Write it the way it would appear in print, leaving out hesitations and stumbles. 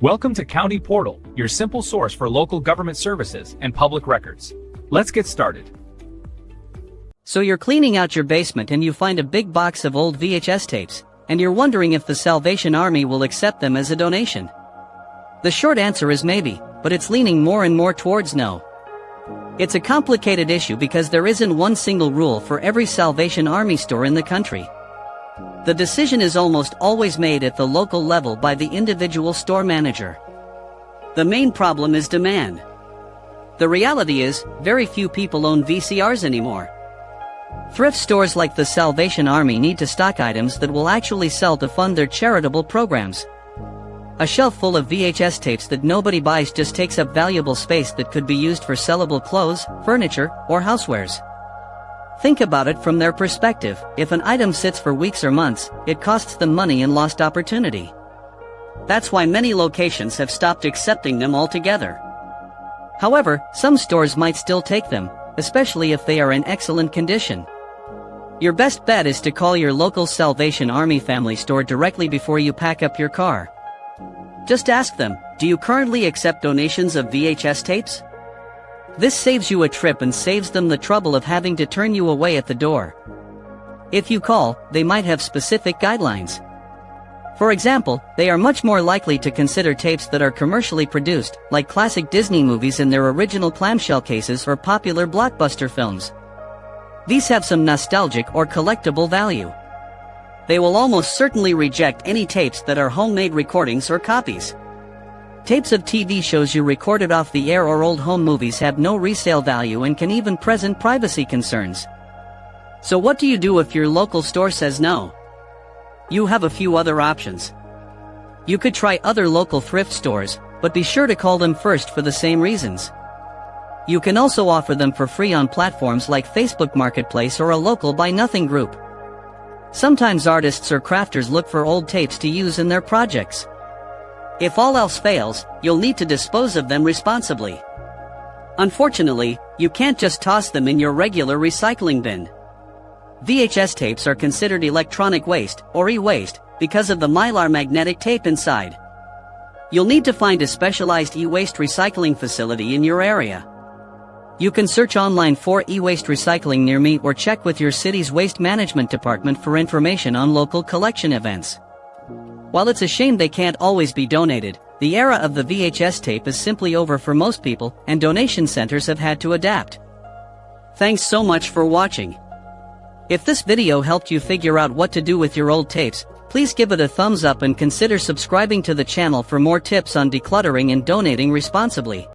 Welcome to County Portal, your simple source for local government services and public records. Let's get started. So you're cleaning out your basement and you find a big box of old VHS tapes, and you're wondering if the Salvation Army will accept them as a donation. The short answer is maybe, but it's leaning more and more towards no. It's a complicated issue because there isn't one single rule for every Salvation Army store in the country. The decision is almost always made at the local level by the individual store manager. The main problem is demand. The reality is, very few people own VCRs anymore. Thrift stores like the Salvation Army need to stock items that will actually sell to fund their charitable programs. A shelf full of VHS tapes that nobody buys just takes up valuable space that could be used for sellable clothes, furniture, or housewares. Think about it from their perspective. If an item sits for weeks or months, it costs them money and lost opportunity. That's why many locations have stopped accepting them altogether. However, some stores might still take them, especially if they are in excellent condition. Your best bet is to call your local Salvation Army family store directly before you pack up your car. Just ask them, do you currently accept donations of VHS tapes? This saves you a trip and saves them the trouble of having to turn you away at the door. If you call, they might have specific guidelines. For example, they are much more likely to consider tapes that are commercially produced, like classic Disney movies in their original clamshell cases or popular blockbuster films. These have some nostalgic or collectible value. They will almost certainly reject any tapes that are homemade recordings or copies. Tapes of TV shows you recorded off the air or old home movies have no resale value and can even present privacy concerns. So what do you do if your local store says no? You have a few other options. You could try other local thrift stores, but be sure to call them first for the same reasons. You can also offer them for free on platforms like Facebook Marketplace or a local Buy Nothing group. Sometimes artists or crafters look for old tapes to use in their projects. If all else fails, you'll need to dispose of them responsibly. Unfortunately, you can't just toss them in your regular recycling bin. VHS tapes are considered electronic waste, or e-waste, because of the mylar magnetic tape inside. You'll need to find a specialized e-waste recycling facility in your area. You can search online for e-waste recycling near me or check with your city's waste management department for information on local collection events. While it's a shame they can't always be donated, the era of the VHS tape is simply over for most people, and donation centers have had to adapt. Thanks so much for watching. If this video helped you figure out what to do with your old tapes, please give it a thumbs up and consider subscribing to the channel for more tips on decluttering and donating responsibly.